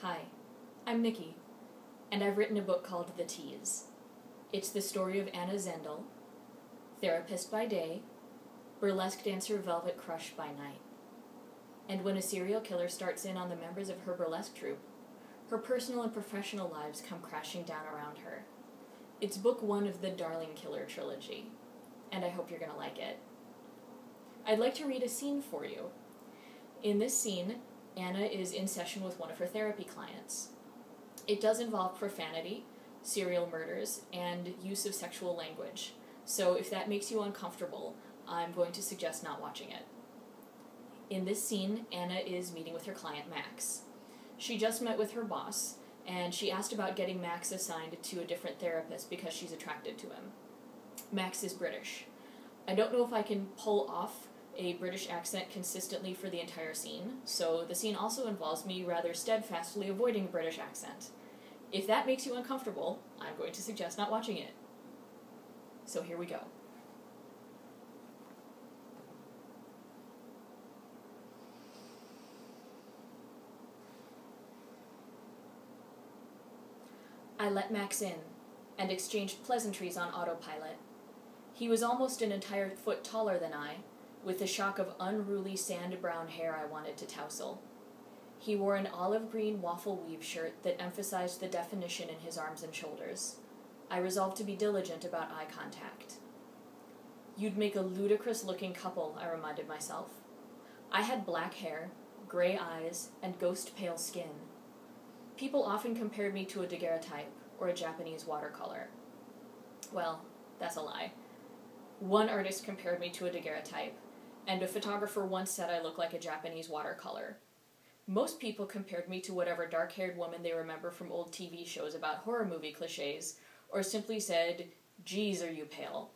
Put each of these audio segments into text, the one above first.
Hi, I'm Nikki, and I've written a book called The Tease. It's the story of Anna Zendel, therapist by day, burlesque dancer velvet crush by night. And when a serial killer starts in on the members of her burlesque troupe, her personal and professional lives come crashing down around her. It's book one of the Darling Killer trilogy, and I hope you're going to like it. I'd like to read a scene for you. In this scene, Anna is in session with one of her therapy clients. It does involve profanity, serial murders, and use of sexual language, so if that makes you uncomfortable, I'm going to suggest not watching it. In this scene, Anna is meeting with her client Max. She just met with her boss, and she asked about getting Max assigned to a different therapist because she's attracted to him. Max is British. I don't know if I can pull off a British accent consistently for the entire scene, so the scene also involves me rather steadfastly avoiding a British accent. If that makes you uncomfortable, I'm going to suggest not watching it. So here we go. I let Max in and exchanged pleasantries on autopilot. He was almost an entire foot taller than I, with a shock of unruly sand-brown hair I wanted to tousle. He wore an olive-green waffle weave shirt that emphasized the definition in his arms and shoulders. I resolved to be diligent about eye contact. You'd make a ludicrous-looking couple, I reminded myself. I had black hair, gray eyes, and ghost-pale skin. People often compared me to a daguerreotype or a Japanese watercolor. Well, that's a lie. One artist compared me to a daguerreotype, and a photographer once said I look like a Japanese watercolor. Most people compared me to whatever dark-haired woman they remember from old TV shows about horror movie cliches, or simply said, "Geez, are you pale?"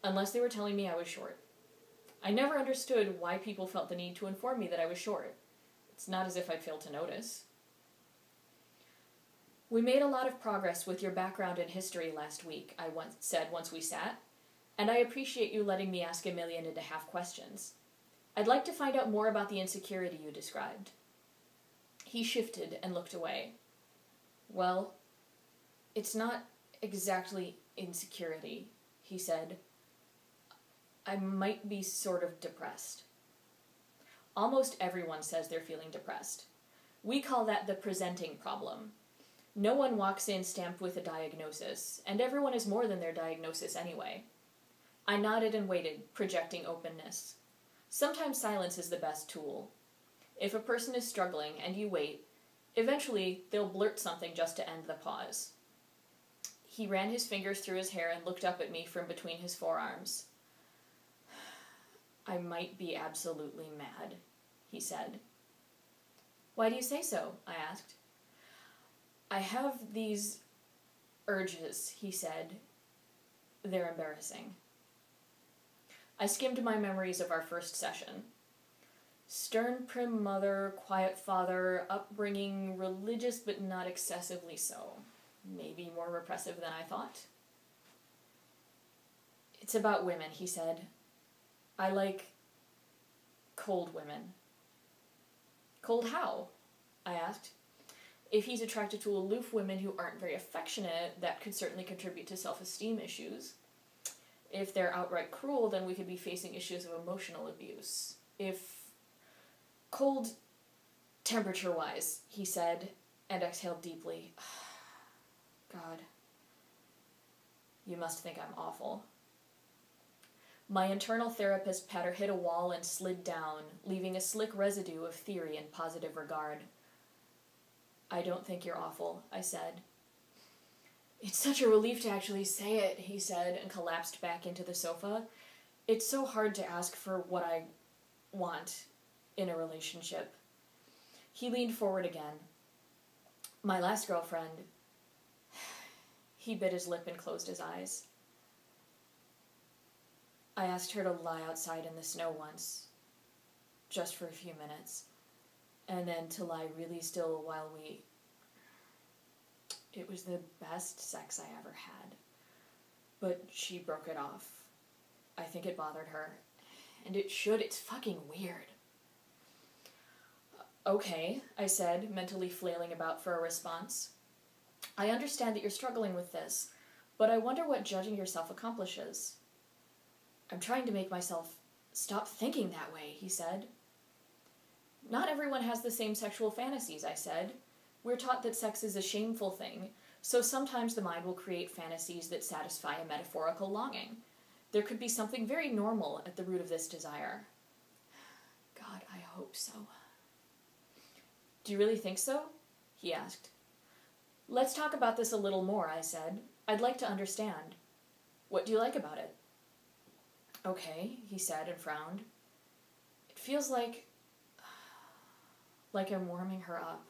Unless they were telling me I was short. I never understood why people felt the need to inform me that I was short. It's not as if I'd failed to notice. We made a lot of progress with your background and history last week, I said once we sat, and I appreciate you letting me ask 1.5 questions. I'd like to find out more about the insecurity you described. He shifted and looked away. Well, it's not exactly insecurity, he said. I might be sort of depressed. Almost everyone says they're feeling depressed. We call that the presenting problem. No one walks in stamped with a diagnosis, and everyone is more than their diagnosis anyway. I nodded and waited, projecting openness. Sometimes silence is the best tool. If a person is struggling and you wait, eventually they'll blurt something just to end the pause. He ran his fingers through his hair and looked up at me from between his forearms. I might be absolutely mad, he said. Why do you say so? I asked. I have these urges, he said. They're embarrassing. I skimmed my memories of our first session. Stern, prim mother, quiet father, upbringing, religious but not excessively so. Maybe more repressive than I thought. It's about women, he said. I like cold women. Cold how? I asked. If he's attracted to aloof women who aren't very affectionate, that could certainly contribute to self-esteem issues. If they're outright cruel, then we could be facing issues of emotional abuse. Cold, temperature-wise, he said, and exhaled deeply. God. You must think I'm awful. My internal therapist patter hit a wall and slid down, leaving a slick residue of theory and positive regard. I don't think you're awful, I said. It's such a relief to actually say it, he said, and collapsed back into the sofa. It's so hard to ask for what I want in a relationship. He leaned forward again. My last girlfriend... He bit his lip and closed his eyes. I asked her to lie outside in the snow once, just for a few minutes, and then to lie really still while we... It was the best sex I ever had. But she broke it off. I think it bothered her. And it should. It's fucking weird. Okay, I said, mentally flailing about for a response. I understand that you're struggling with this, but I wonder what judging yourself accomplishes. I'm trying to make myself stop thinking that way, he said. Not everyone has the same sexual fantasies, I said. We're taught that sex is a shameful thing, so sometimes the mind will create fantasies that satisfy a metaphorical longing. There could be something very normal at the root of this desire. God, I hope so. Do you really think so? He asked. Let's talk about this a little more, I said. I'd like to understand. What do you like about it? Okay, he said and frowned. It feels like I'm warming her up.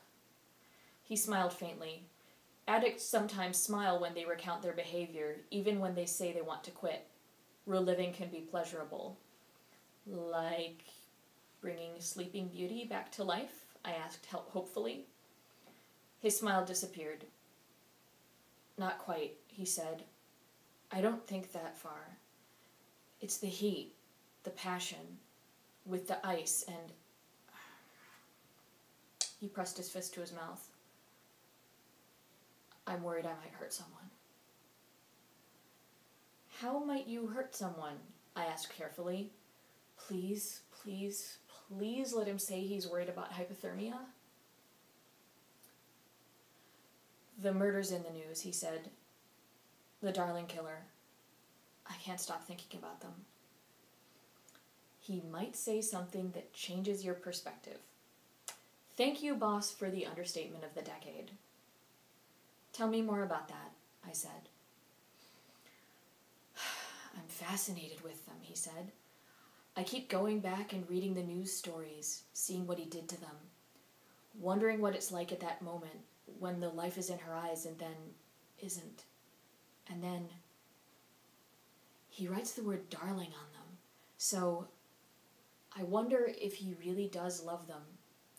He smiled faintly. Addicts sometimes smile when they recount their behavior, even when they say they want to quit. Real living can be pleasurable. Like bringing Sleeping Beauty back to life? I asked hopefully. His smile disappeared. Not quite, he said. I don't think that far. It's the heat, the passion, with the ice, and... He pressed his fist to his mouth. I'm worried I might hurt someone. How might you hurt someone? I asked carefully. Please, please, please let him say he's worried about hypothermia. The murders in the news, he said. The darling killer. I can't stop thinking about them. He might say something that changes your perspective. Thank you, boss, for the understatement of the decade. Tell me more about that, I said. I'm fascinated with them, he said. I keep going back and reading the news stories, seeing what he did to them, wondering what it's like at that moment when the life is in her eyes and then isn't. And then he writes the word darling on them. So I wonder if he really does love them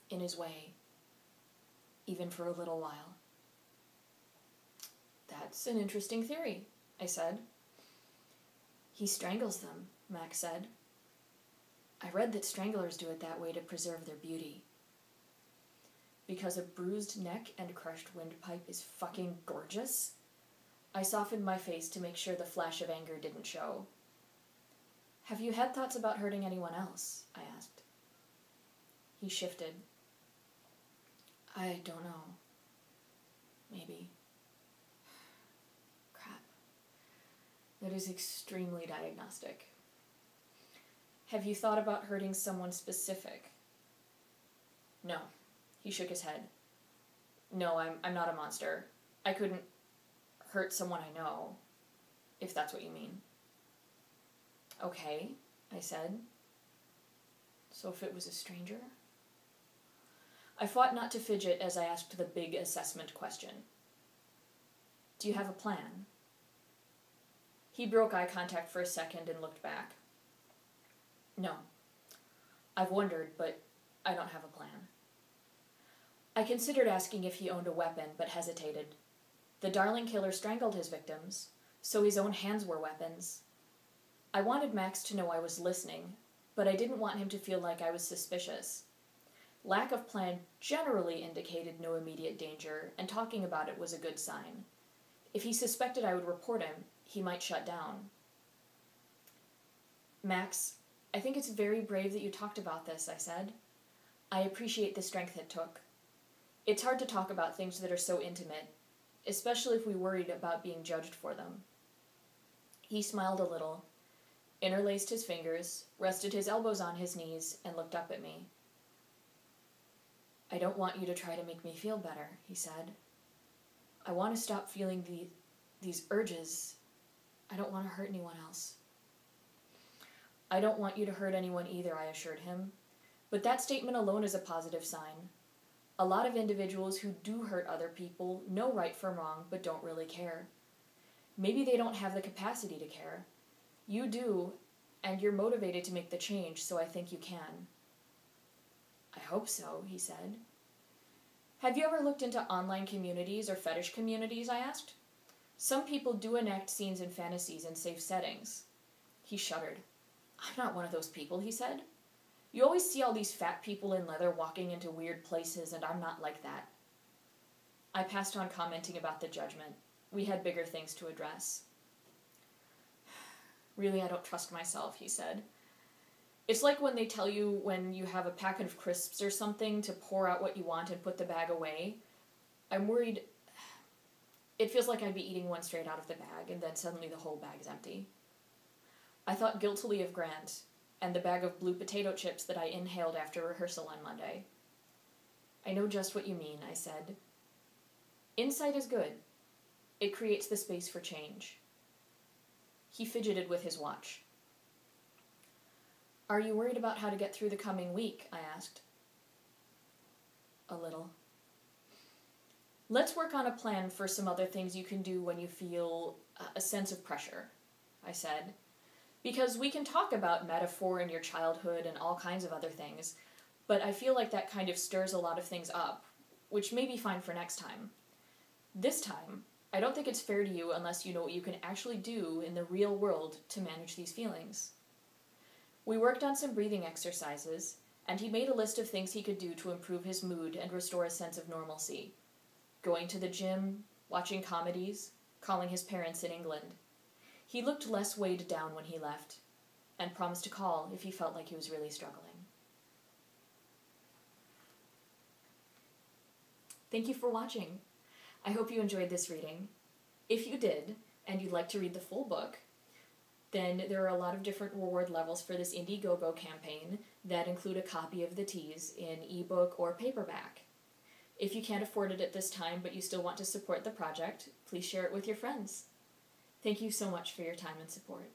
in his way, even for a little while. That's an interesting theory, I said. He strangles them, Max said. I read that stranglers do it that way to preserve their beauty. Because a bruised neck and crushed windpipe is fucking gorgeous? I softened my face to make sure the flash of anger didn't show. Have you had thoughts about hurting anyone else? I asked. He shifted. I don't know. Maybe. Crap. That is extremely diagnostic. Have you thought about hurting someone specific? No. He shook his head. No, I'm not a monster. I couldn't hurt someone I know, if that's what you mean. Okay, I said. So if it was a stranger? I fought not to fidget as I asked the big assessment question. Do you have a plan? He broke eye contact for a second and looked back. No. I've wondered, but I don't have a plan. I considered asking if he owned a weapon, but hesitated. The darling killer strangled his victims, so his own hands were weapons. I wanted Max to know I was listening, but I didn't want him to feel like I was suspicious. Lack of plan generally indicated no immediate danger, and talking about it was a good sign. If he suspected I would report him, he might shut down. Max, I think it's very brave that you talked about this, I said. I appreciate the strength it took. It's hard to talk about things that are so intimate, especially if we worried about being judged for them. He smiled a little, interlaced his fingers, rested his elbows on his knees, and looked up at me. I don't want you to try to make me feel better, he said. I want to stop feeling these urges. I don't want to hurt anyone else. I don't want you to hurt anyone either, I assured him. But that statement alone is a positive sign. A lot of individuals who do hurt other people know right from wrong, but don't really care. Maybe they don't have the capacity to care. You do, and you're motivated to make the change, so I think you can. I hope so, he said. Have you ever looked into online communities or fetish communities, I asked. Some people do enact scenes and fantasies in safe settings. He shuddered. I'm not one of those people, he said. You always see all these fat people in leather walking into weird places, and I'm not like that. I passed on commenting about the judgment. We had bigger things to address. Really, I don't trust myself, he said. It's like when they tell you when you have a packet of crisps or something to pour out what you want and put the bag away. I'm worried. It feels like I'd be eating one straight out of the bag, and then suddenly the whole bag's empty. I thought guiltily of Grant and the bag of blue potato chips that I inhaled after rehearsal on Monday. I know just what you mean, I said. Insight is good. It creates the space for change. He fidgeted with his watch. Are you worried about how to get through the coming week? I asked. A little. Let's work on a plan for some other things you can do when you feel a sense of pressure, I said. Because we can talk about metaphor in your childhood and all kinds of other things, but I feel like that kind of stirs a lot of things up, which may be fine for next time. This time, I don't think it's fair to you unless you know what you can actually do in the real world to manage these feelings. We worked on some breathing exercises, and he made a list of things he could do to improve his mood and restore a sense of normalcy. Going to the gym, watching comedies, calling his parents in England. He looked less weighed down when he left, and promised to call if he felt like he was really struggling. Thank you for watching. I hope you enjoyed this reading. If you did, and you'd like to read the full book, then there are a lot of different reward levels for this Indiegogo campaign that include a copy of the Tease in ebook or paperback. If you can't afford it at this time, but you still want to support the project, please share it with your friends. Thank you so much for your time and support.